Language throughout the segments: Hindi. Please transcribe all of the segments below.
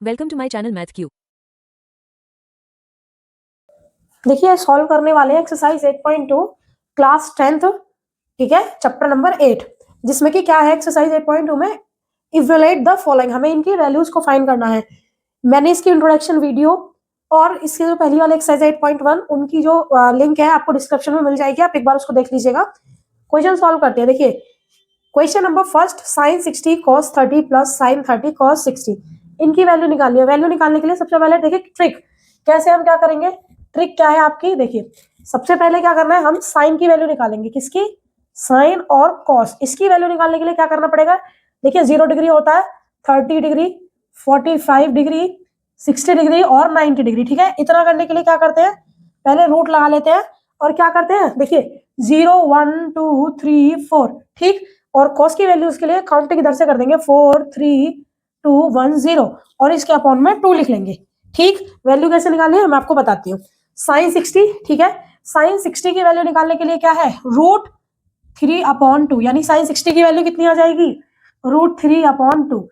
Welcome to my channel Math Q. देखिए सॉल्व करने वाले हैं एक्सरसाइज 8.2 क्लास 10th, ठीक है, चैप्टर नंबर 8, जिसमें कि क्या है एक्सरसाइज 8.2 में इवैल्यूएट द फॉलोइंग, हमें इनकी वैल्यूज को फाइंड करना है। मैंने इसकी इंट्रोडक्शन वीडियो और इसकी जो पहली वाली एक्सरसाइज 8.1 उनकी जो लिंक है आपको डिस्क्रिप्शन में मिल जाएगी, आप एक बार उसको देख लीजिएगा। क्वेश्चन सॉल्व करते हैं। देखिए question number first, sin 60 cos 30 plus sin 30 cos 60, इनकी वैल्यू निकालनी है। वैल्यू निकालने के लिए सबसे पहले देखिए ट्रिक, कैसे हम क्या करेंगे। ट्रिक क्या है आपकी, देखिए सबसे पहले क्या करना है, हम साइन की वैल्यू निकालेंगे। किसकी? साइन और कॉस। इसकी वैल्यू निकालने के लिए क्या करना पड़ेगा, देखिए 0 डिग्री होता है, 30 डिग्री, 45 डिग्री, 60 डिग्री और 90 डिग्री, ठीक है। इतना करने के लिए क्या करते हैं, पहले रूट लगा लेते हैं और क्या करते हैं, देखिए 0 1 2 3 4, ठीक। और कॉस की वैल्यूज के लिए काउंटिंग इधर से कर देंगे, 4 3 2 1 0, और इसके अपॉन में 2 लिख लेंगे, ठीक। वैल्यू कैसे निकालनी है मैं आपको बताती हूँ। साइन 60, ठीक है, साइन 60 की वैल्यू निकालने के लिए क्या है, रूट 3 अपॉन 2, यानी साइन 60 की वैल्यू कितनी आ जाएगी, रूट 3 अपॉन 2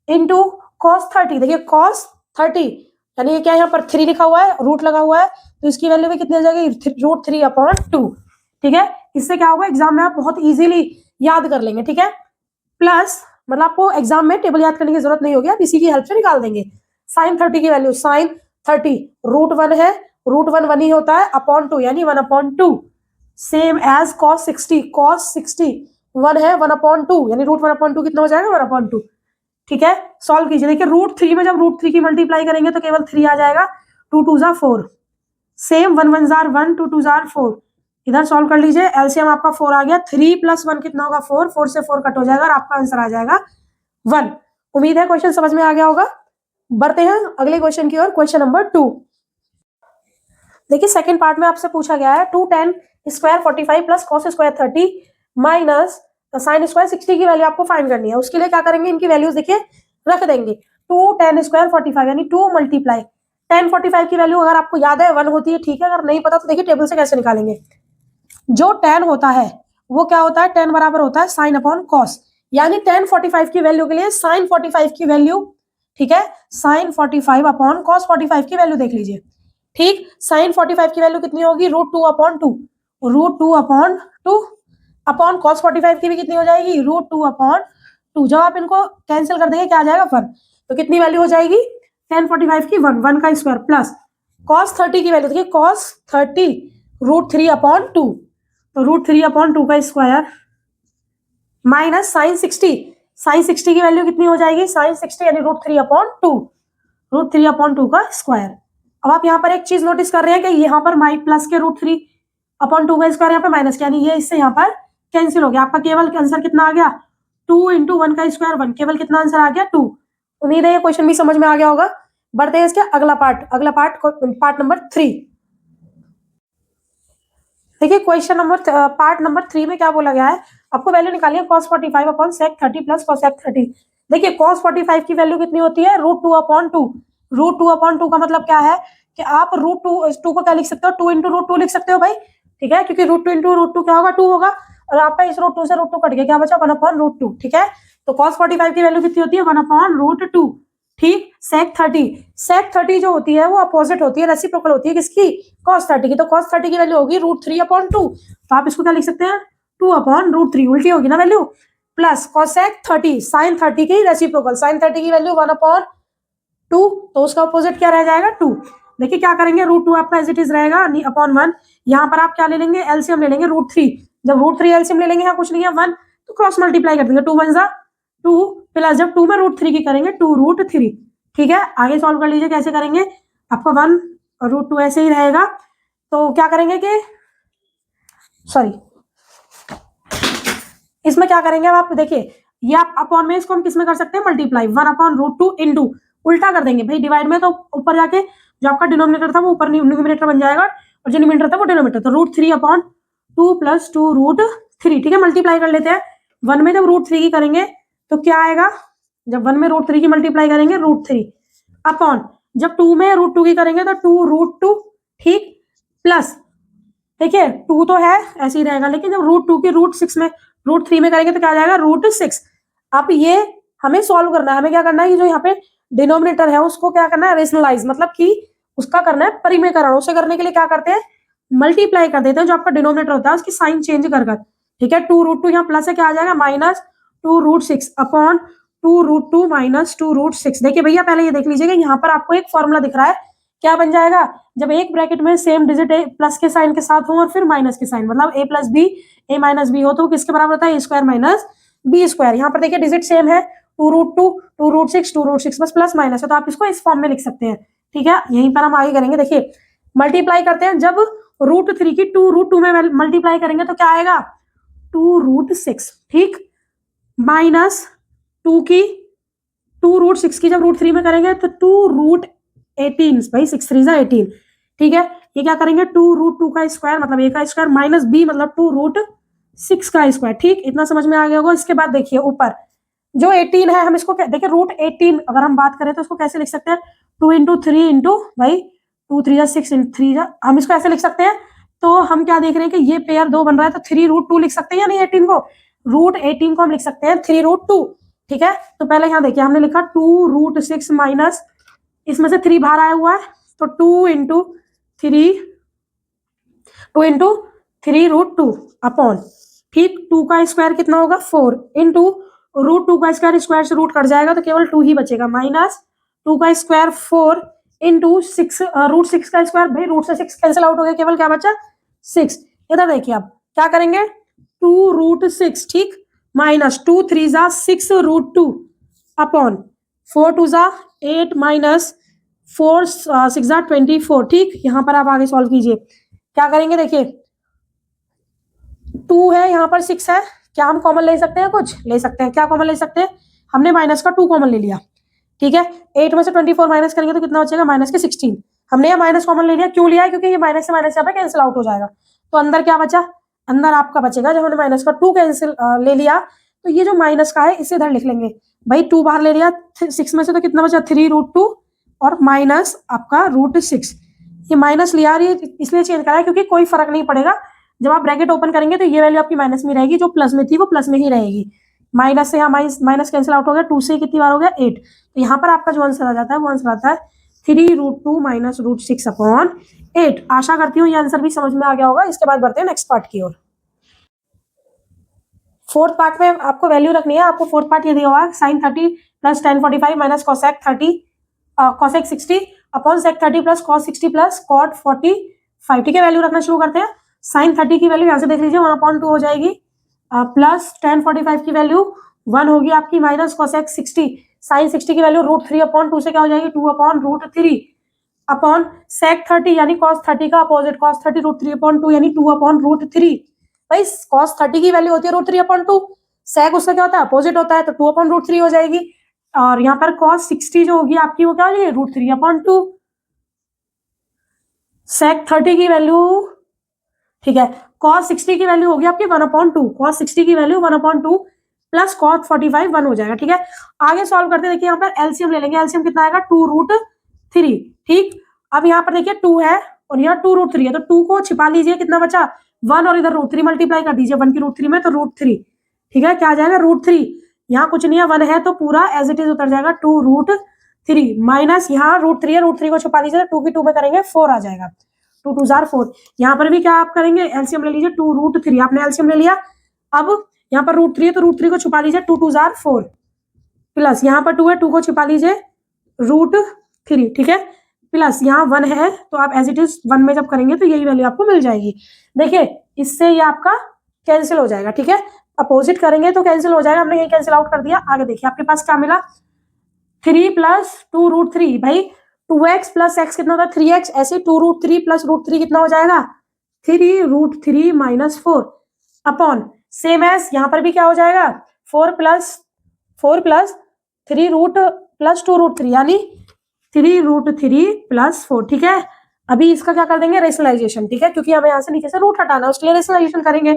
इंटू कॉस 30। देखिए कॉस 30 यानी ये क्या है, यहाँ पर 3 लिखा हुआ है, रूट लगा हुआ है, तो इसकी वैल्यू भी कितनी आ जाएगी, रूट 3 अपॉन 2, ठीक है। इससे क्या होगा, एग्जाम में आप बहुत इजीली याद कर लेंगे, ठीक है। प्लस मतलब आपको एग्जाम में टेबल याद करने की जरूरत नहीं होगी, आप इसी की हेल्प से निकाल देंगे। साइन 30 की वैल्यू, साइन 30 रूट 1 है, रूट 1 1 ही होता है, अपॉन 2 यानी 1 upon 2, same as cos 60, cos 60 1 है, 1 अपॉन 2 यानी रूट 1 अपॉन 2 कितना हो जाएगा, 1 अपॉन 2, ठीक है। सॉल्व कीजिए। देखिए रूट 3 में जब रूट 3 की मल्टीप्लाई करेंगे तो केवल 3 आ जाएगा, 2 2 जार 4, सेम 1 1 जार 1, 2 2 जार 4, इधर सॉल्व कर लीजिए। एलसीएम आपका 4 आ गया, 3 प्लस 1 कितना होगा, 4, 4 से 4 कट हो जाएगा और आपका आंसर आ जाएगा 1। उम्मीद है क्वेश्चन समझ में आ गया होगा। बढ़ते हैं अगले क्वेश्चन की ओर, क्वेश्चन नंबर 2। देखिए सेकंड पार्ट में आपसे पूछा गया है 2 tan square 45 plus cos square 30 minus sine square 60 की वैल्यू आपको फाइंड करनी है। उसके लिए क्या करेंगे, इनकी वैल्यूज देखिए रख देंगे। 2 tan स्क्वायर 45 यानी 2 मल्टीप्लाई tan 45 की वैल्यू अगर आपको याद है 1 होती है, ठीक है। अगर नहीं पता तो देखिए टेबल से कैसे निकालेंगे। जो tan होता है वो क्या होता है, tan बराबर होता है साइन अपॉन कॉस, यानी tan 45 की वैल्यू के लिए साइन 45 की वैल्यू, ठीक है, साइन 45 अपॉन कॉस 45 की वैल्यू देख लीजिए, ठीक। साइन 45 की वैल्यू कितनी होगी, root 2 upon 2, root 2 upon 2 upon cos 45 की भी कितनी हो जाएगी, रूट 2 अपॉन 2। जब आप इनको कैंसिल कर देंगे क्या आ जाएगा, 1, तो कितनी वैल्यू हो जाएगी, tan 45 की 1, 1 का स्क्वायर प्लस कॉस 30 की वैल्यू, देखिए कॉस 30 रूट 3 अपॉन 2, तो रूट 3 अपॉन 2 का स्क्वायर माइनस साइन 60, साइन 60 की वैल्यू कितनी हो जाएगी, साइन 60 यानी रूट 3 अपॉन 2, रूट 3 अपॉन 2 का स्क्वायर। अब आप यहाँ पर एक चीज नोटिस कर रहे हैं कि यहाँ पर माई प्लस के रूट 3 अपॉन 2 का स्क्वायर यहाँ पे माइनस, यानी ये इससे यहाँ पर कैंसिल हो गया। आपका केवल आंसर कितना आ गया, 2 इंटू 1 का स्क्वायर 1, केवल कितना आंसर आ गया, 2। उम्मीद है ये क्वेश्चन भी समझ में आ गया होगा। बढ़ते हैं इसके अगला पार्ट, पार्ट नंबर 3। देखिए क्वेश्चन नंबर पार्ट नंबर 3 में क्या बोला गया है, आपको वैल्यू निकाली है cos 45 upon sec 30 plus cos 30। देखिए cos 45 की वैल्यू कितनी होती है, रूट 2 अपॉन 2, रूट 2 अपॉन 2 का मतलब क्या है कि आप रूट 2 को क्या लिख सकते हो, 2 इंटू रूट 2 लिख सकते हो भाई, ठीक है, क्योंकि रूट 2 इंटू रूट 2 क्या होगा, 2 होगा, और आपका इस रूट 2 से रूट 2 कट गया, क्या बचा, 1 अपॉन रूट 2, ठीक है। तो cos 45 की वैल्यू कितनी होती है, 1 अपॉन रूट 2, ठीक। sec 30 जो होती है वो अपोजिट होती है, रेसिप्रोकल होती है किसकी, cos 30 की, तो cos 30 की वैल्यू होगी रूट 3 अपॉन 2, तो आप इसको क्या लिख सकते हैं, 2 अपॉन रूट 3, उल्टी होगी ना वैल्यू, प्लस cosec 30 साइन 30 की रेसिप्रोकल, साइन 30 की वैल्यू 1 अपॉन 2, तो उसका अपोजिट क्या रह जाएगा, 2। देखिए क्या करेंगे, रूट 2 आपका एज इट इज रहेगा अपॉन 1, यहाँ पर आप क्या ले लेंगे, एलसीएम ले लेंगे रूट 3, जब रूट 3 एलसीएम ले लेंगे, यहाँ कुछ नहीं है 1, तो क्रॉस मल्टीप्लाई कर देंगे, 2 1 जा 2, प्लस जब 2 में रूट 3 की करेंगे 2 रूट 3, ठीक है। आगे सॉल्व कर लीजिए कैसे करेंगे, आपको 1 और रूट 2 ऐसे ही रहेगा, तो क्या करेंगे कि सॉरी इसमें क्या करेंगे, अब आप देखिए ये आप अपॉन में इसको हम किस में कर सकते हैं, मल्टीप्लाई, 1 अपॉन रूट 2 इंटू, उल्टा कर देंगे भाई, डिवाइड में तो ऊपर जाके जो आपका डिनोमिनेटर था वो ऊपर न्यूमिनेटर बन जाएगा और जो न्यूमिनेटर था वो डिनोमिनेटर, तो रूट 3 अपॉन 2 प्लस 2 रूट 3, ठीक है। मल्टीप्लाई कर लेते हैं, 1 में जब रूट 3 की करेंगे तो क्या आएगा, जब 1 में रूट 3 की मल्टीप्लाई करेंगे रूट 3 अपॉन, जब 2 में रूट 2 की करेंगे तो 2 रूट 2, ठीक, प्लस देखिए 2 तो है ऐसे ही रहेगा, लेकिन जब रूट 2 की रूट 6 में रूट 3 में करेंगे तो क्या आ जाएगा, रूट 6। अब ये हमें सॉल्व करना है, हमें क्या करना है, ये जो यहाँ पे डिनोमिनेटर है उसको क्या करना है, रेशनलाइज, मतलब कि उसका करना है परिमेयकरण। उसे करने के लिए क्या करते हैं, मल्टीप्लाई कर देते हैं जो आपका डिनोमिनेटर होता है उसकी साइन चेंज कर कर, ठीक है। 2√2 यहाँ प्लस है, क्या आ जाएगा माइनस 2√6 अपॉन 2√2 माइनस 2√6। देखिए भैया पहले ये देख लीजिएगा, यहाँ पर आपको एक फॉर्मूला दिख रहा है, क्या बन जाएगा, जब एक ब्रैकेट में सेम डिजिट ए प्लस के साइन के साथ हो और फिर माइनस के साइन, मतलब a plus b a minus b हो तो किसके बराबर होता है, ए स्क्वायर माइनस बी स्क्वायर। यहाँ पर देखिए डिजिट सेम है, 2√2 2√6 2√6, बस प्लस माइनस है तो आप इसको इस फॉर्म में लिख सकते हैं, ठीक है। यहीं पर हम आगे करेंगे, देखिए मल्टीप्लाई करते हैं, जब √3 की 2√2 में मल्टीप्लाई करेंगे तो क्या आएगा 2√6, ठीक, माइनस 2 की 2√6 की जब √3 में करेंगे तो 2√18, भाई 6 3 18, ठीक है। ये क्या करेंगे 2√2 का स्क्वायर मतलब a का स्क्वायर माइनस b मतलब 2√6 का स्क्वायर, ठीक, इतना समझ में आ गया होगा। इसके बाद देखिए ऊपर जो 18 है हम इसको देखिए √18 अगर हम बात करें तो इसको कैसे लिख सकते हैं, 2 इंटू 3 इंटू भाई 2 3 6 3 हम इसको ऐसे लिख सकते हैं। तो हम क्या देख रहे हैं कि ये पेयर 2 बन रहा है तो 3√2 लिख सकते हैं या नहीं, 18 को √18 को हम लिख सकते हैं 3√2, ठीक है। तो पहले यहाँ देखिए हमने लिखा 2√6 माइनस इसमें से 3 बाहर आया हुआ है तो 2 इंटू 3√2 अपॉन, ठीक, 2 का स्क्वायर कितना होगा 4 इंटू √2 का स्क्वायर से रूट कट जाएगा तो केवल 2 ही बचेगा, माइनस 2 का स्क्वायर 4 इंटू 6 √6 का स्क्वायर, भाई रूट से 6 कैंसिल आउट हो गया, केवल क्या बचा 6। इधर देखिए अब क्या करेंगे 2√6, ठीक, माइनस 2 3 6√2 अपॉन 4 2 8 माइनस 4 6 24, ठीक। यहाँ पर आप आगे सॉल्व कीजिए, क्या करेंगे देखिए 2 है यहाँ पर 6 है, क्या हम कॉमन ले सकते हैं, कुछ ले सकते हैं, क्या कॉमन ले सकते हैं, हमने माइनस का 2 कॉमन ले लिया, ठीक है। 8 में से 24 माइनस करेंगे तो कितना बचेगा माइनस के 16, हमने यहाँ माइनस कॉमन ले लिया, क्यों लिया है, क्योंकि ये माइनस से माइनस यहाँ पे कैंसिल आउट हो जाएगा। तो अंदर क्या बचा, अंदर आपका बचेगा, जब हमने माइनस का 2 कैंसिल ले लिया तो ये जो माइनस का है इसे इधर लिख लेंगे, भाई 2 बाहर ले लिया, 6 में से तो कितना बचा 3√2 और माइनस आपका √6, ये माइनस लिया इसलिए चेंज करा है क्योंकि कोई फर्क नहीं पड़ेगा, जब आप ब्रैकेट ओपन करेंगे तो ये वैल्यू आपकी माइनस में रहेगी, जो प्लस में थी वो प्लस में ही रहेगी, माइनस से यहाँ माइनस कैंसिल आउट हो गया, 2 से कितनी बार हो गया 8, तो यहाँ पर आपका जो आंसर आ जाता है वो आंसर आता है 3√2 माइनस √6 अपॉन 8। आशा करती हूँ ये आंसर भी समझ में आ गया होगा। इसके बाद बढ़ते हैं नेक्स्ट पार्ट की ओर। फोर्थ पार्ट में आपको वैल्यू रखनी है, आपको फोर्थ पार्ट ये दिया हुआ है sin 30 plus tan 45 minus cosec 30 cosec 60 upon sec 30 plus cos 60 plus cot 45, ठीक है। वैल्यू रखना शुरू करते हैं। sin 30 की वैल्यू यहाँ से देख लीजिए 1/2 हो जाएगी, प्लस tan 45 की वैल्यू 1 होगी आपकी, माइनस cosec 60 sin 60 की वैल्यू √3/2 से क्या हो जाएगी 2/√3 अपॉन sec 30 यानी cos 30 का अपोजिट cos 30 √3/2 यानी 2/√3। भाई cos 30 की वैल्यू होती है √3/2, sec उसका क्या होता है अपोजिट होता है तो 2/√3 हो जाएगी, और यहाँ पर cos 60 जो होगी आपकी वो क्या हो जाएगी √3/2। sec 30 की वैल्यू, ठीक है, cos 60 की वैल्यू होगी आपकी 1/2, cos 60 की वैल्यू 1/2 प्लस cot 45 1 हो जाएगा, ठीक है। आगे सॉल्व करते हैं, देखिए यहाँ पर एलसीएम ले लेंगे, एलसीएम कितना आएगा 2√3, ठीक। अब यहाँ पर देखिए 2 है और यहाँ 2√3 है तो 2 को छिपा लीजिए, कितना बचा 1 और इधर √3 मल्टीप्लाई कर दीजिए 1 की √3 में तो √3, ठीक है, क्या आ जाएगा √3, यहाँ कुछ नहीं है 1 है तो पूरा एज इट इज उतर जाएगा 2√3 माइनस यहाँ √3 है, √3 को छिपा लीजिए 2 की 2 में करेंगे 4 आ जाएगा, 2 2 4। यहाँ पर भी क्या आप करेंगे एलसीएम ले लीजिए 2√3, आपने एलसीएम ले लिया, अब यहाँ पर √3 है तो √3 को छिपा लीजिए 2 2 4 प्लस यहाँ पर 2 है 2 को छिपा लीजिए √3, ठीक है, प्लस यहाँ 1 है तो आप एज इट इज 1 में जब करेंगे तो यही वैल्यू आपको मिल जाएगी। देखिए इससे ये आपका कैंसिल हो जाएगा, ठीक है, अपोजिट करेंगे तो कैंसिल हो जाएगा, हमने यही कैंसिल आउट कर दिया। आगे देखिए आपके पास क्या मिला 3 प्लस 2√3, भाई 2x प्लस x कितना होता है 3x, ऐसे 2√3 प्लस √3 कितना हो जाएगा 3√3 माइनस 4 अपॉन सेम एस यहाँ पर भी क्या हो जाएगा 4 प्लस 3 रूट प्लस 2√3 यानी 3√3 प्लस 4, ठीक है। अभी इसका क्या कर देंगे रेशनलाइजेशन, ठीक है, क्योंकि हमें यहाँ से नीचे से रूट हटाना है उसके लिए रेशनलाइजेशन करेंगे।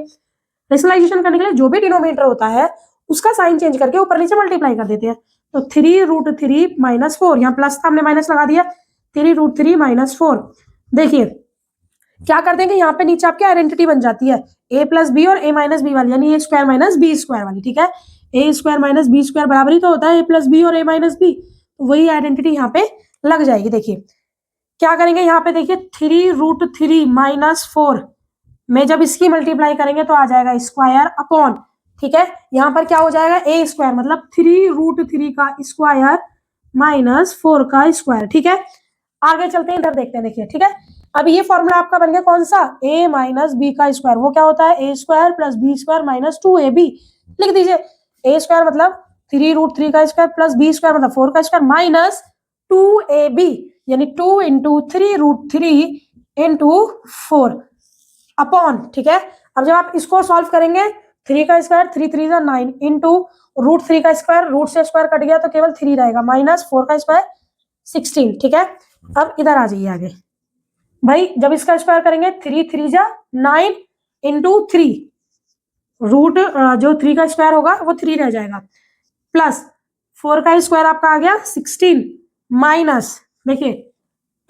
रेशनलाइजेशन करने के लिए जो भी डिनोमिनेटर होता है उसका साइन चेंज करके ऊपर नीचे मल्टीप्लाई कर देते हैं, तो 3√3 माइनस 4, यहाँ प्लस था हमने माइनस लगा दिया 3√3 माइनस 4। देखिए क्या कर देंगे यहाँ पे नीचे आपकी आइडेंटिटी बन जाती है a प्लस बी और a माइनस बी वाली, यानी a square minus b square वाली, ठीक है। a square minus b square बराबर ही तो होता है a प्लस बी और a माइनस बी, वही आइडेंटिटी यहाँ पे लग जाएगी। देखिए क्या करेंगे यहाँ पे, देखिए 3√3 माइनस 4 में जब इसकी मल्टीप्लाई करेंगे तो आ जाएगा स्क्वायर अपॉन, ठीक है, यहाँ पर क्या हो जाएगा ए स्क्वायर, मतलब 3√3 का स्क्वायर माइनस 4 का स्क्वायर। ठीक है, आगे चलते हैं, इधर देखते हैं। देखिए ठीक है, अब ये फॉर्मूला आपका बन गया कौन सा, a माइनस बी का स्क्वायर, वो क्या होता है ए square plus B square minus 2ab। लिख दीजिए ए स्क्वायर मतलब 3√3 का स्क्वायर प्लस बी स्क्वायर मतलब 4 का स्क्वायर माइनस 2ab, यानी 2 इंटू 3√3 इंटू 4 अपॉन, ठीक है। अब जब आप इसको सॉल्व करेंगे, 3 का स्क्वायर 3 3 9 इंटू √3 का स्क्वायर, रूट से स्क्वायर कट गया तो केवल 3 रहेगा, माइनस 4 का स्क्वायर 16। ठीक है, अब इधर आ जाइए आगे भाई, जब इसका स्क्वायर करेंगे 3 3 9 इंटू 3, रूट जो 3 का स्क्वायर होगा वो 3 रह जाएगा, प्लस 4 का स्क्वायर आपका आ गया 16 माइनस, देखिए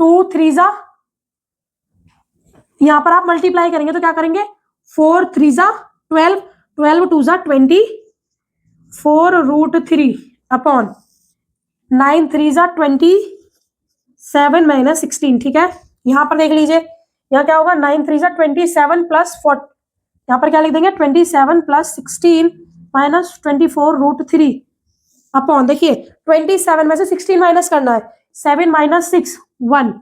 2 3 यहां पर आप मल्टीप्लाई करेंगे तो क्या करेंगे, 4 3 12, 12 2 20, 4√3 अपॉन 9 3 27 माइनस 16। ठीक है, यहां पर देख लीजिए, यहाँ क्या होगा, 9 3 27 प्लस 4, यहाँ पर क्या लिख देंगे 27 प्लस 16 माइनस 24√3 अपॉन, देखिए 27 में से 16 माइनस करना है, 7 माइनस 6 1,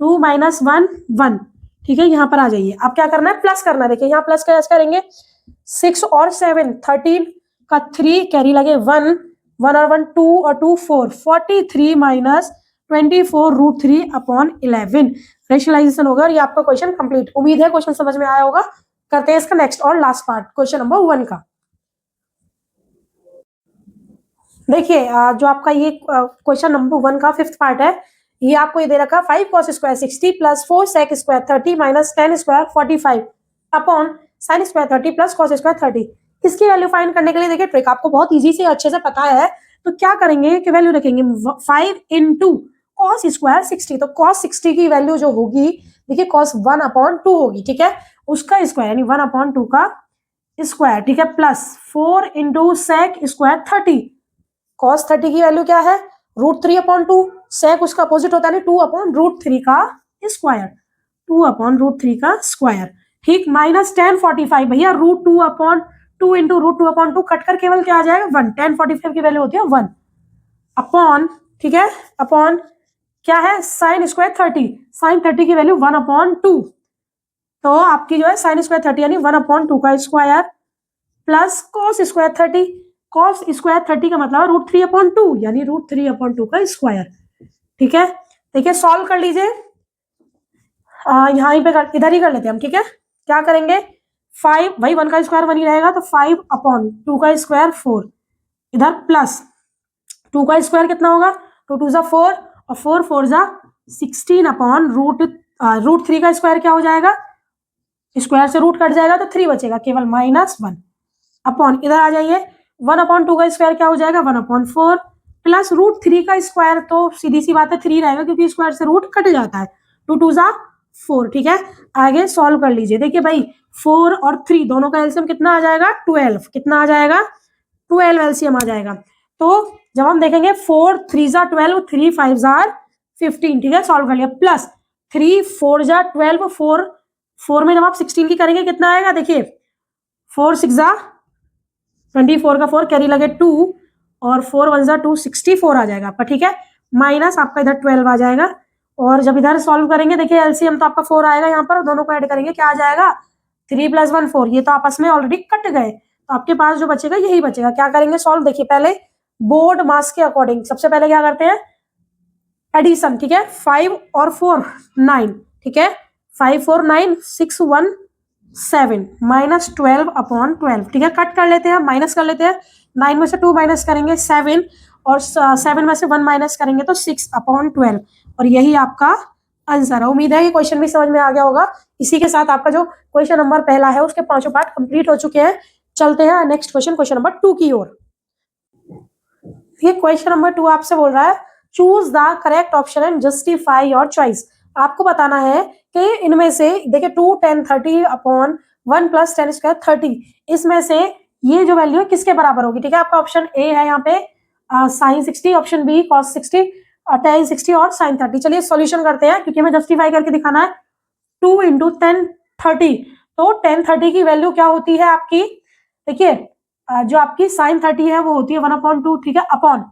2 माइनस 1 1। ठीक है, यहाँ पर आ जाइए, अब क्या करना है, प्लस करना है। देखिए यहाँ प्लस कैसे करेंगे, 6 और 7 13 का 3 कैरी लगे 1 1 और 1 2 और 2 4, 43 माइनस 24√3 अपॉन 11। रेशनलाइजेशन होगा और ये आपका क्वेश्चन कंप्लीट। उम्मीद है क्वेश्चन समझ में आया होगा। करते हैं इसका नेक्स्ट और लास्ट पार्ट, क्वेश्चन नंबर 1 का। देखिए जो आपका ये क्वेश्चन नंबर 1 का 5th पार्ट है, ये आपको ये दे रखा 5 cos square 60 plus 4 sec square 30 minus 10 square 45 upon sin square 30 plus cos square 30। इसकी वैल्यू फाइंड करने के लिए देखिए ट्रिक आपको बहुत इजी से अच्छे से पता है, तो क्या करेंगे कि वैल्यू रखेंगे 5 इंटू cos स्क्वायर 60, तो cos 60 की वैल्यू जो होगी, देखिए cos 1/2 होगी, ठीक है, उसका स्क्वायर यानी 1/2 का स्क्वायर, ठीक है, plus 4 into sec square 30, cos 30 की वैल्यू क्या है, √3/2, sec उसका अपोजिट होता है 2/√3 का स्क्वायर, 2/√3 का स्क्वायर, ठीक, माइनस 10 45 भैया √2/2 इंटू √2/2 कटकर केवल क्या आ जाएगा 1, 10 45 की वैल्यू होती है 1 अपॉन, ठीक है, अपॉन क्या है sin स्क्वायर 30, sin 30 की वैल्यू 1/2, तो आपकी जो है sin स्क्वायर 30 यानी 1/2 का square plus cos square 30, cos square 30 का मतलब √3/2 यानी √3/2 का स्क्वायर। ठीक है, देखिए सॉल्व कर लीजिए, यहाँ पे इधर ही कर लेते हैं हम, ठीक है, क्या करेंगे 5, भाई 1 का स्क्वायर 1 ही रहेगा तो 5/2 का स्क्वायर 4, इधर प्लस 2 का स्क्वायर कितना होगा, 2 2 4 और 4 4 16 अपॉन √3 का स्क्वायर क्या हो जाएगा, स्क्वायर से रूट कट जाएगा तो 3 बचेगा, केवल -1 अपॉन, इधर आ जाइए 1/2 का स्क्वायर क्या हो जाएगा 1/4 प्लस √3 का स्क्वायर, तो सीधी सी बात है 3 रहेगा क्योंकि स्क्वायर से रूट कट जाता है, 2 2 4। ठीक है, आगे सॉल्व कर लीजिए, देखिए भाई 4 और 3 दोनों का एलसीएम कितना आ जाएगा 12, कितना आ जाएगा 12 एलसीएम आ जाएगा, तो जब हम देखेंगे 4 3 12 3 5 15, ठीक है, सॉल्व कर लिया, प्लस 3 4 12 4 में जब आप 16 की करेंगे कितना आएगा, देखिए 4 6 24 का 4 कैरी लगे 2 और 4 1 2 64 आ जाएगा आपका, ठीक है, माइनस आपका इधर 12 आ जाएगा, और जब इधर सॉल्व करेंगे देखिए एलसीएम तो आपका 4 आएगा यहाँ पर, दोनों को ऐड करेंगे क्या आ जाएगा 3 + 1 4, ये तो आपस में ऑलरेडी कट गए, तो आपके पास जो बचेगा यही बचेगा। क्या करेंगे सॉल्व, देखिए पहले बोर्ड मास के अकॉर्डिंग सबसे पहले क्या करते हैं एडिशन, ठीक है, 5 और 4 9, ठीक है, 5 4 9 6 1 7 माइनस 12/12, ठीक है, कट कर लेते हैं, माइनस कर लेते हैं, 9 में से 2 माइनस करेंगे 7 और 7 में से 1 माइनस करेंगे तो 6/12, और यही आपका आंसर है। उम्मीद है ये क्वेश्चन भी समझ में आ गया होगा। इसी के साथ आपका जो क्वेश्चन नंबर पहला है उसके 5 पार्ट कंप्लीट हो चुके हैं। चलते हैं नेक्स्ट क्वेश्चन नंबर 2 की ओर। ये क्वेश्चन नंबर 2 आपसे बोल रहा है choose the correct option and justify your choice. आपको बताना है कि इनमें से देखिए 2 10 30 अपॉन 1 + 10 स्क्वायर 30, इसमें से ये जो वैल्यू है किसके बराबर होगी, ठीक है, आपका ऑप्शन ए है यहाँ पे sine 60, option b cos 60, tan 60 और साइन 30। चलिए सॉल्यूशन करते हैं क्योंकि हमें जस्टिफाई करके दिखाना है। 2 इंटू 1030, तो 1030 की वैल्यू क्या होती है आपकी, देखिए जो आपकी साइन 30 है वो होती है 1/2, ठीक है, अपॉन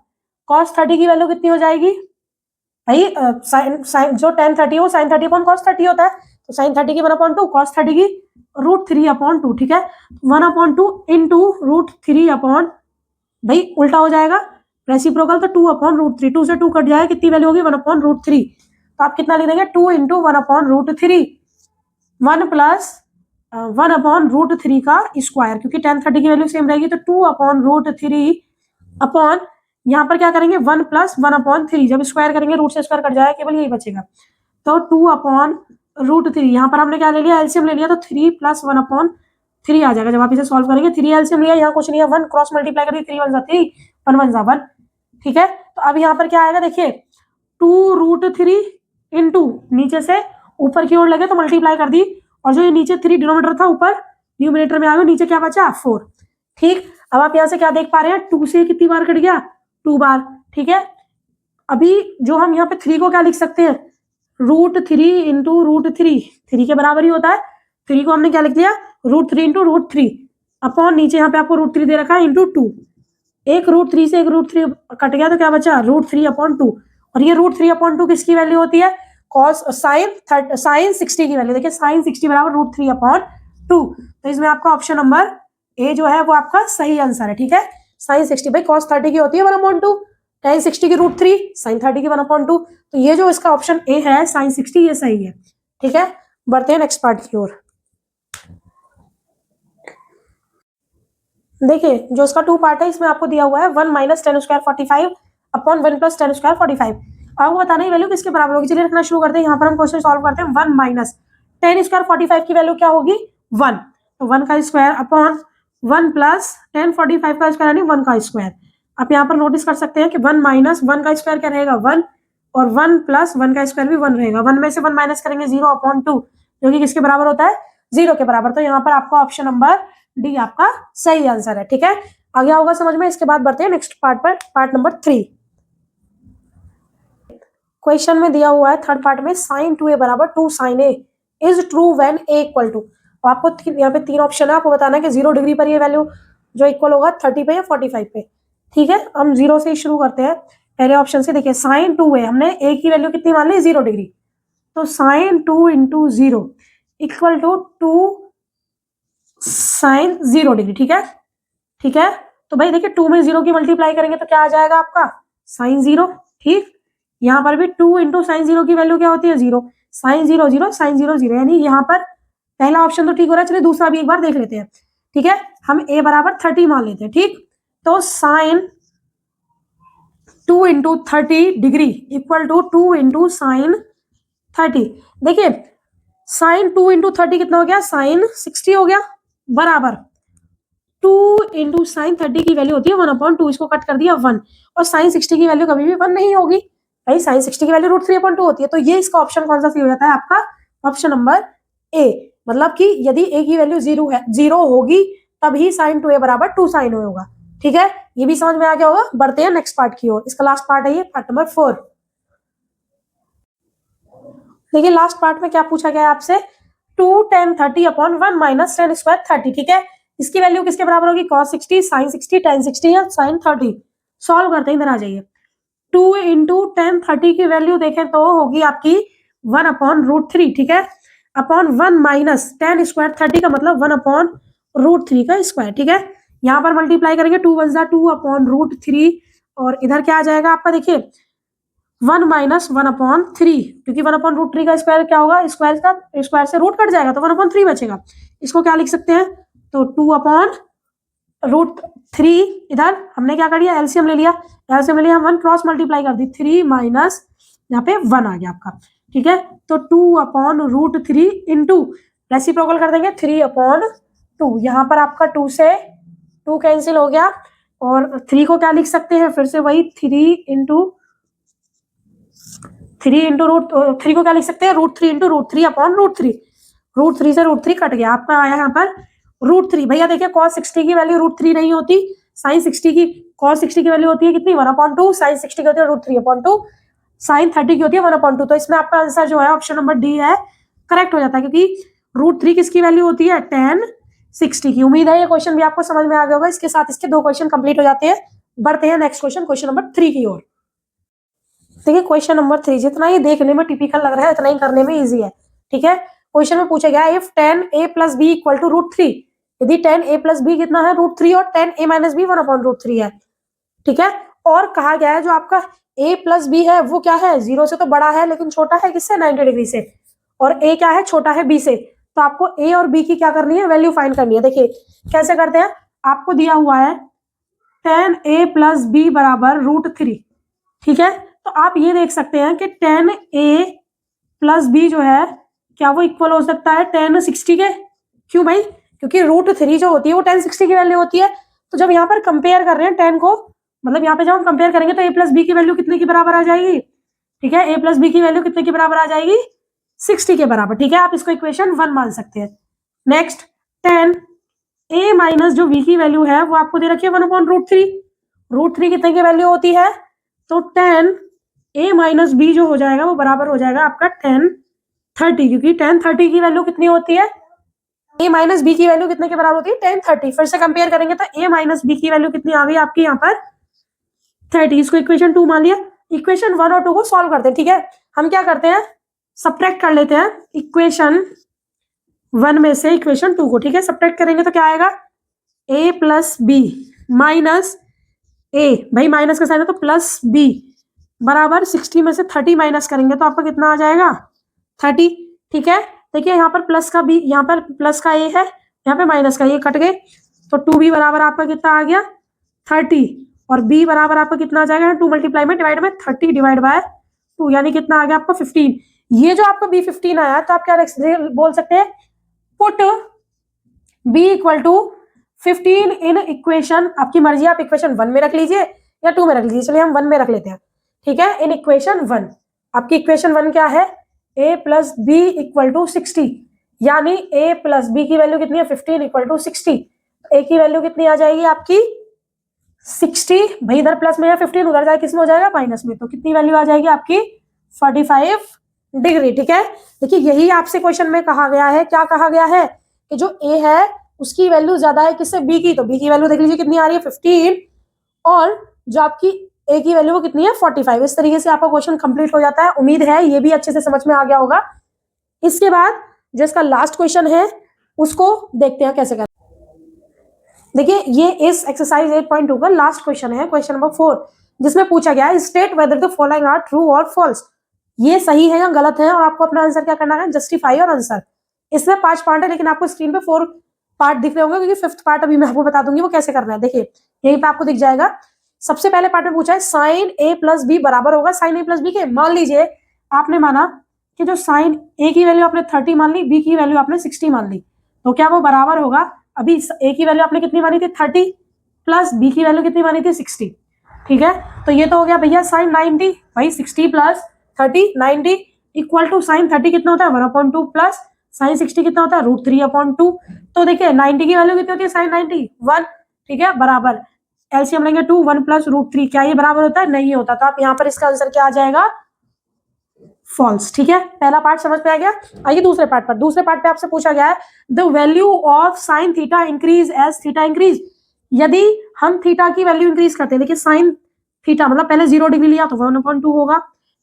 कॉस 30 की वैल्यू कितनी हो जाएगी भाई, साइन साइन जो 1030 हो साइन 30 अपॉन कॉस 30 होता है, तो साइन 30 की 1/2 कॉस 30 की √3/2, ठीक है, 1/2 इंटू √3 अपॉन, भाई उल्टा हो जाएगा रेसिप्रोकल, तो 2/√3, 2 से 2 कट जाएगा, कितनी वैल्यू होगी 1/√3, तो आप कितना लिख देंगे 2 इंटू 1/√3, 1 प्लस 1/√3 का स्क्वायर, क्योंकि 1030 की वैल्यू सेम रहेगी, तो 2/√3 अपॉन, यहाँ पर क्या करेंगे 1 प्लस 1/3, जब स्क्वायर करेंगे रूट से स्क्वायर कट जाएगा, केवल यही बचेगा, तो 2/√3, यहाँ पर हमने क्या ले लिया एलसीएम ले लिया, तो 3 प्लस 1/3 आ जाएगा। जब आप इसे सॉल्व करेंगे 3 एलसीएम लिया, यहाँ कुछ नहीं है, 1 क्रॉस मल्टीप्लाई कर दी, 3 1 जा 3, 1 1 जा 1, ठीक है। तो अब यहाँ पर क्या आएगा देखिए 2√3 इंटू नीचे से ऊपर की ओर लगे तो मल्टीप्लाई कर दी, और जो ये नीचे 3 डिनोमिनेटर था ऊपर न्यूमिनेटर में आ गया, नीचे क्या बचा 4, ठीक। अब आप यहाँ से क्या देख पा रहे हैं 2 से कितनी बार कट गया 2 बार, ठीक है। अभी जो हम यहाँ पे 3 को क्या लिख सकते हैं √3 इंटू √3, 3 के बराबर ही होता है, 3 को हमने क्या लिख लिया √3 इंटू √3 अपॉन, नीचे यहाँ पे आपको √3 दे रखा है इंटू 2, एक √3 से एक √3 कट गया तो क्या बचा √3/2, और ये √3/2 किसकी वैल्यू होती है कॉस साइन 60 की वैल्यू, देखिए साइन 60 बराबर √3/2, तो इसमें आपका ऑप्शन नंबर ए जो है वो आपका सही आंसर है, ठीक है। साइन 60 भाई cos 30 की होती है 1/2, tan 60 की √3, साइन 30 की 1/2, तो ये जो इसका ऑप्शन ए है साइन 60 ये सही है, ठीक है। बढ़ते हैं नेक्स्ट पार्ट की ओर। देखिए जो इसका 2 पार्ट है इसमें आपको दिया हुआ है 1 minus 10 square 45 upon 1 plus 10 square 45, आपको बताना है वैल्यू किसके बराबर होगी। चलिए रखना शुरू करते हैं, यहाँ पर हम क्वेश्चन सॉल्व करते हैं। 1 माइनस 10 स्क्वायर 45 की वैल्यू क्या होगी 1, तो 1 का स्क्वायर अपॉन 1 प्लस 10 45 का स्क्वायर यानी 1 का स्क्वायर। आप यहाँ पर नोटिस कर सकते हैं कि 1 माइनस 1 का स्क्वायर क्या रहेगा 1, और 1 प्लस 1 का स्क्वायर भी 1 रहेगा, 1 में से 1 माइनस करेंगे 0/2, जो कि किसके बराबर होता है 0 के बराबर, तो यहाँ पर आपका ऑप्शन नंबर डी आपका सही आंसर है, ठीक है। आ गया होगा समझ में। इसके बाद बढ़ते हैं नेक्स्ट पार्ट पर, पार्ट नंबर 3। क्वेश्चन में दिया हुआ है थर्ड पार्ट में sin 2a बराबर 2 sin a is true when a equal to, आपको यहाँ पे 3 ऑप्शन है, आपको बताना है कि 0 डिग्री पर ये वैल्यू जो इक्वल होगा 30 पे या 45 पे, ठीक है। हम 0 से ही शुरू करते हैं, पहले ऑप्शन से। देखिए sin 2a हमने a की वैल्यू कितनी मान ली 0 डिग्री, तो sin 2 into 0 equal to 2 sin 0 degree, ठीक है, ठीक है। तो भाई देखिए 2 में 0 की मल्टीप्लाई करेंगे तो क्या आ जाएगा आपका sin 0, ठीक। यहाँ पर भी 2 इंटू साइन 0 की वैल्यू क्या होती है 0, sin 0 0 sin 0 0, यानी यहाँ पर पहला ऑप्शन तो ठीक हो रहा है। चलिए दूसरा भी एक बार देख लेते हैं, ठीक है। हम a बराबर 30 मान लेते हैं, ठीक, तो sin 2 into 30 degree equal to 2 into sine 30। देखिए sin 2 इंटू 30 कितना हो गया sin 60 हो गया, बराबर 2 इंटू साइन 30 की वैल्यू होती है 1/2, इसको कट कर दिया 1, और साइन 60 की वैल्यू कभी भी 1 नहीं होगी भाई, साइन 60 की वैल्यू √3/2 होती है, तो ये इसका ऑप्शन कौन सा सही हो जाता है आपका ऑप्शन नंबर ए, मतलब कि यदि a की वैल्यू 0 होगी तभी sin 2a बराबर 2 sin a होगा, ठीक है। ये भी समझ में आ गया होगा। बढ़ते हैं नेक्स्ट पार्ट की ओर, इसका लास्ट पार्ट है ये पार्ट नंबर 4। देखिए लास्ट पार्ट में क्या पूछा गया आपसे 2 tan 30 अपॉन 1 माइनस 10 स्क्वायर 30, ठीक है। इसकी वैल्यू किसके बराबर होगी cos 60 sin 60 tan 60 या sin 30। सॉल्व करते हैं, इधर आ जाइए। 2 इंटू tan 30 की वैल्यू देखें तो होगी आपकी 1/√3, ठीक है, अपॉन 1 माइनस 10 स्क्वायर 30 का मतलब 1/√3 का स्क्वायर, ठीक है। यहाँ पर मल्टीप्लाई करेंगे 2 1 जा 2/√3, और इधर क्या आ जाएगा आपका देखिए 1 माइनस 1/3, क्योंकि 1/√3 का स्क्वायर क्या होगा स्क्वायर से रूट कट जाएगा तो 1/3 बचेगा। इसको क्या लिख सकते हैं तो 2/√3, इधर हमने क्या कर दिया एलसीएम ले लिया, हम 1 क्रॉस मल्टीप्लाई कर दी 3 माइनस यहाँ पे 1 आ गया आपका, ठीक है। तो 2/√3 इंटू रेसिप्रोकल कर देंगे 3/2, यहाँ पर आपका 2 से 2 कैंसिल हो गया, और 3 को क्या लिख सकते हैं फिर से वही 3 इंटू √3 को क्या लिख सकते हैं √3 इंटू √3/√3, √3 से √3 कट गया, आपका आया यहाँ पर √3। भैया देखिए cos 60 की वैल्यू √3 नहीं होती, sin 60 की cos 60 की वैल्यू होती है कितनी 1/2, sin 60 की होती है √3/2, sin 30 की होती है 1/2। तो इसमें आपका आंसर जो है ऑप्शन नंबर डी है, करेक्ट हो जाता है, क्योंकि √3 किसकी वैल्यू होती है tan 60 की। उम्मीद है ये क्वेश्चन भी आपको समझ में आ गया होगा। इसके साथ इसके 2 क्वेश्चन कंप्लीट हो जाते हैं। बढ़ते हैं नेक्स्ट क्वेश्चन, क्वेश्चन नंबर 3 की ओर। देखिए क्वेश्चन नंबर 3 जितना ये देखने में टिपिकल लग रहा है उतना ही करने में इजी है। ठीक है, क्वेश्चन में पूछा गया इफ tan a + b = √3, यदि tan a + b कितना है √3 और tan a - b 1/√3 है। ठीक है, और कहा गया है जो आपका a + b है वो क्या है, 0 से तो बड़ा है लेकिन छोटा है किससे 90 डिग्री से, और a क्या है छोटा है b से। तो आपको a और b की क्या करनी है, वैल्यू फाइंड करनी है। देखिए कैसे करते हैं, आपको दिया हुआ है tan a + b = √3। ठीक है, तो आप ये देख सकते हैं कि tan a + b जो है क्या वो इक्वल हो सकता है tan 60 के। क्यों भाई, क्योंकि √3 जो होती है वो tan 60 की वैल्यू होती है। तो जब यहाँ पर कंपेयर कर रहे हैं tan को, मतलब यहाँ पे जब हम कंपेयर करेंगे तो a + b की वैल्यू कितने की बराबर आ जाएगी। ठीक है, a + b की वैल्यू कितने की बराबर आ जाएगी, 60 के बराबर। ठीक है, आप इसको इक्वेशन 1 मान सकते हैं। नेक्स्ट tan a - जो b की वैल्यू है वो आपको दे रखी है 1/√3। √3 कितने की वैल्यू होती है, तो tan a - b जो हो जाएगा वो बराबर हो जाएगा आपका tan 30, क्योंकि tan 30 की वैल्यू कितनी होती है, a - b की वैल्यू कितने के बराबर होती है tan 30। फिर से कंपेयर करेंगे तो a - b की वैल्यू कितनी आ गई आपकी यहाँ पर 30। इसको इक्वेशन 2 मान लिया। इक्वेशन 1 और 2 को सॉल्व करते हैं। ठीक है, हम क्या करते हैं, सब्ट्रैक्ट कर लेते हैं इक्वेशन 1 में से इक्वेशन 2 को। ठीक है, सब्ट्रैक्ट करेंगे तो क्या आएगा, a + b माइनस a, भाई माइनस का साइन है तो प्लस b बराबर 60 में से 30 माइनस करेंगे तो आपका कितना आ जाएगा 30। ठीक है, देखिए यहाँ पर प्लस का b, यहाँ पर प्लस का a है, यहाँ पे माइनस का, ये कट गए तो 2b बराबर आपका कितना आ गया 30, और b बराबर आपका कितना आ जाएगा 2 मल्टीप्लाई में डिवाइड में 30 डिवाइड बाय 2, यानी कितना आ गया आपका 15। ये जो आपका b 15 आया तो आप क्या बोल सकते हैं, पुट b = 15 इन इक्वेशन, आपकी मर्जी, आप इक्वेशन 1 में रख लीजिए या 2 में रख लीजिए। चलिए हम 1 में रख लेते हैं। ठीक है, इन इक्वेशन 1, आपकी इक्वेशन 1 क्या है, a + b = 60, यानी a + b की वैल्यू कितनी है 15 = 60। a की वैल्यू कितनी आ जाएगी आपकी 60, भाई इधर प्लस में है 15, उधर जाए किस में हो जाएगा माइनस में, तो कितनी वैल्यू आ जाएगी आपकी 45 डिग्री। ठीक है, देखिए यही आपसे क्वेश्चन में कहा गया है, क्या कहा गया है कि जो a है उसकी वैल्यू ज्यादा है किससे, b की, तो b की वैल्यू देख लीजिए कितनी आ रही है 15, और जो आपकी a की वैल्यू वो कितनी है 45। इस तरीके से आपका क्वेश्चन कंप्लीट हो जाता है। उम्मीद है ये भी अच्छे से समझ में आ गया होगा। इसके बाद जो इसका लास्ट क्वेश्चन है उसको देखते हैं कैसे करना। देखिए ये इस एक्सरसाइज 8.2 का लास्ट क्वेश्चन है, क्वेश्चन नंबर 4, जिसमें पूछा गया है state whether the following are true और फॉल्स, ये सही है या गलत है, और आपको अपना आंसर क्या करना है, जस्टिफाई और आंसर। इसमें 5 पार्ट है लेकिन आपको स्क्रीन पे 4 पार्ट दिख रहे होंगे, क्योंकि 5th पार्ट अभी मैं आपको बता दूंगी वो कैसे करना है। देखिए यहीं पे आपको दिख जाएगा। सबसे पहले पार्ट में पूछा है साइन a + b बराबर होगा साइन a + b के। मान लीजिए आपने माना कि जो साइन a की वैल्यू आपने 30 मान ली, b की वैल्यू आपने 60 मान ली, तो क्या वो बराबर होगा, अभी a की वैल्यू आपने कितनी मानी थी 30 प्लस b की वैल्यू कितनी मानी थी 60। ठीक है, तो ये तो हो गया भैया साइन 90, भाई 60 + 30 90 इक्वल टू साइन 30 कितना होता है 1/2 प्लस साइन 60 कितना होता है √3/2। तो देखिए 90 की वैल्यू कितनी होती है साइन 90 1। ठीक है, बराबर एलसीएम लेंगे 2 1 + √3, क्या ये बराबर होता है, नहीं होता। तो आप यहाँ पर इसका आंसर क्या आ जाएगा, फॉल्स। ठीक है, पहला पार्ट समझ में आ गया। आइए दूसरे पार्ट पर। दूसरे पार्ट पे आपसे पूछा गया है the value of sine theta increase as theta increase, यदि हम थीटा की वैल्यू इंक्रीज करते हैं, देखिए साइन थीटा मतलब पहले 0 डिग्री लिया तो 1/2 होगा,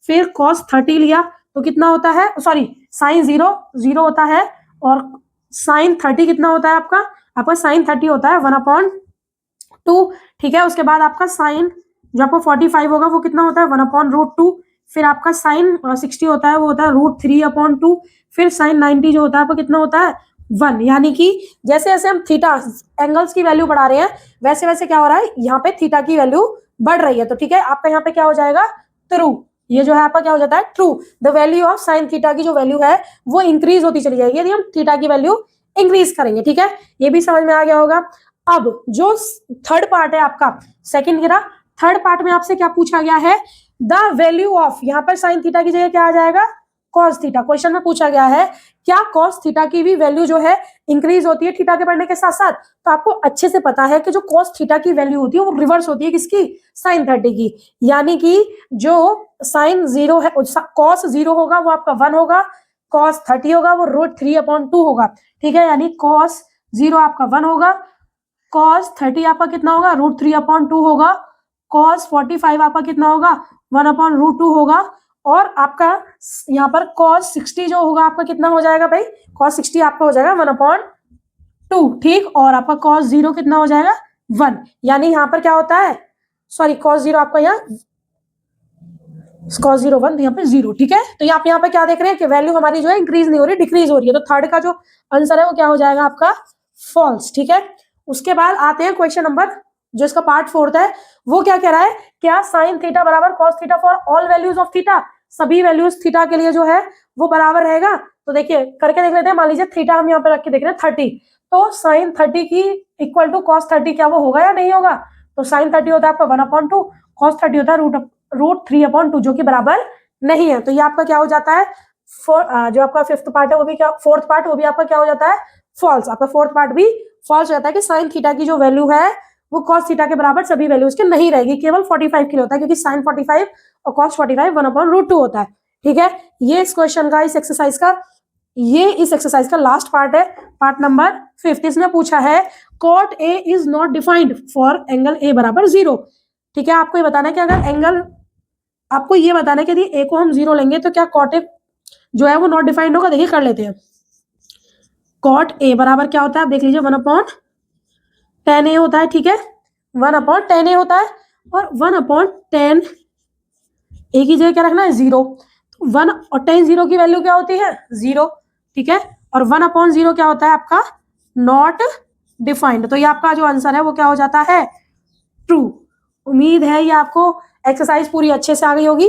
फिर कॉस 30 लिया तो कितना होता है, सॉरी साइन 0 होता है, और साइन 30 कितना होता है आपका साइन 30 होता है 1/2। ठीक है, उसके बाद आपका साइन जो आपको 45 होगा वो कितना होता है 1/√2, फिर आपका साइन 60 होता है वो होता है √3/2, फिर साइन 90 जो होता है आपको कितना होता है 1। यानी कि जैसे जैसे हम थीटा एंगल्स की वैल्यू बढ़ा रहे हैं वैसे वैसे क्या हो रहा है, यहाँ पे थीटा की वैल्यू बढ़ रही है। तो ठीक है, आपका यहाँ पे क्या हो जाएगा ट्रू, ये जो है आपका क्या हो जाता है true. The value of sine theta की जो वैल्यू है वो इंक्रीज होती चली जाएगी यदि हम थीटा की वैल्यू इंक्रीज करेंगे। ठीक है, ये भी समझ में आ गया होगा। अब जो थर्ड पार्ट है आपका, सेकंड गिरा, थर्ड पार्ट में आपसे क्या पूछा गया है, द वैल्यू ऑफ, यहाँ पर साइन थीटा की जगह क्या आ जाएगा कॉस थीटा। क्वेश्चन में पूछा गया है क्या कॉस थीटा की भी वैल्यू जो है इंक्रीज होती है थीटा के बढ़ने के साथ साथ। तो आपको अच्छे से पता है कि जो कॉस थीटा की वैल्यू होती है वो रिवर्स होती है किसकी, साइन 30 की। यानी कि जो साइन 0 है, कॉस 0 होगा वो आपका 1 होगा, कॉस 30 होगा वो √3/2 होगा। ठीक है, यानी कॉस 0 आपका 1 होगा, कॉस 30 आपका कितना होगा, √3/2 होगा, कॉस 45 आपका कितना होगा, 1/√2 होगा, और आपका यहाँ पर कॉस 60 जो होगा आपका कितना हो जाएगा भाई, कॉस 60 आपका हो जाएगा 1/2। ठीक, और आपका कॉस 0 कितना हो जाएगा, 1। यानी यहाँ पर क्या होता है, सॉरी कॉस 0 आपका यहाँ कॉस 0 1, यहाँ पे 0। ठीक है, तो आप यहाँ पे क्या देख रहे हैं कि वैल्यू हमारी जो है इंक्रीज नहीं हो रही, डिक्रीज हो रही है। तो थर्ड का जो आंसर है वो क्या हो जाएगा आपका, फॉल्स। ठीक है, उसके बाद आते हैं क्वेश्चन नंबर, जो इसका पार्ट 4 है, वो क्या कह रहा है, क्या साइन थीटा बराबर cos theta for all values of theta, सभी वैल्यूज थीटा के लिए जो है वो बराबर रहेगा। तो देखिए करके देख लेते हैं। मान लीजिए थीटा हम यहाँ पे रख के देख रहे हैं 30, तो साइन 30 की इक्वल टू कॉस 30 क्या वो होगा या नहीं होगा। तो साइन 30 होता है आपका 1/2, कॉस 30 होता है √3/2, जो कि बराबर नहीं है। तो ये आपका क्या हो जाता है, जो आपका फिफ्थ पार्ट है वो भी क्या, फोर्थ पार्ट वो भी आपका क्या हो जाता है, फॉल्स। आपका फोर्थ पार्ट भी फॉल्स हो जाता है कि साइन थीटा की जो वैल्यू है वो कॉस थीटा के बराबर सभी वैल्यूज के नहीं रहेगी, केवल 45 के लिए होता है, क्योंकि साइन 45 और कॉस 45 1/√2 होता है। ठीक है, ये इस क्वेश्चन का, इस एक्सरसाइज का लास्ट पार्ट है, पार्ट नंबर 5। इसमें पूछा है cot A is not defined for angle A बराबर 0। ठीक है, आपको ये बताना है कि अगर एंगल, आपको ये बताना है कि यदि ए को हम 0 लेंगे तो क्या कॉट ए जो है वो नॉट डिफाइंड होगा। देखिए कर लेते हैं। कॉट ए बराबर क्या होता है, आप देख लीजिए 1/tan ए होता है। ठीक है, 1/tan ए होता है, और 1/tan ए की जगह क्या रखना है, 0। 1 और tan 0 की वैल्यू क्या होती है, 0। ठीक है, और 1/0 क्या होता है आपका, नॉट डिफाइंड। तो ये आपका जो आंसर है वो क्या हो जाता है, ट्रू। उम्मीद है ये आपको एक्सरसाइज पूरी अच्छे से आ गई होगी।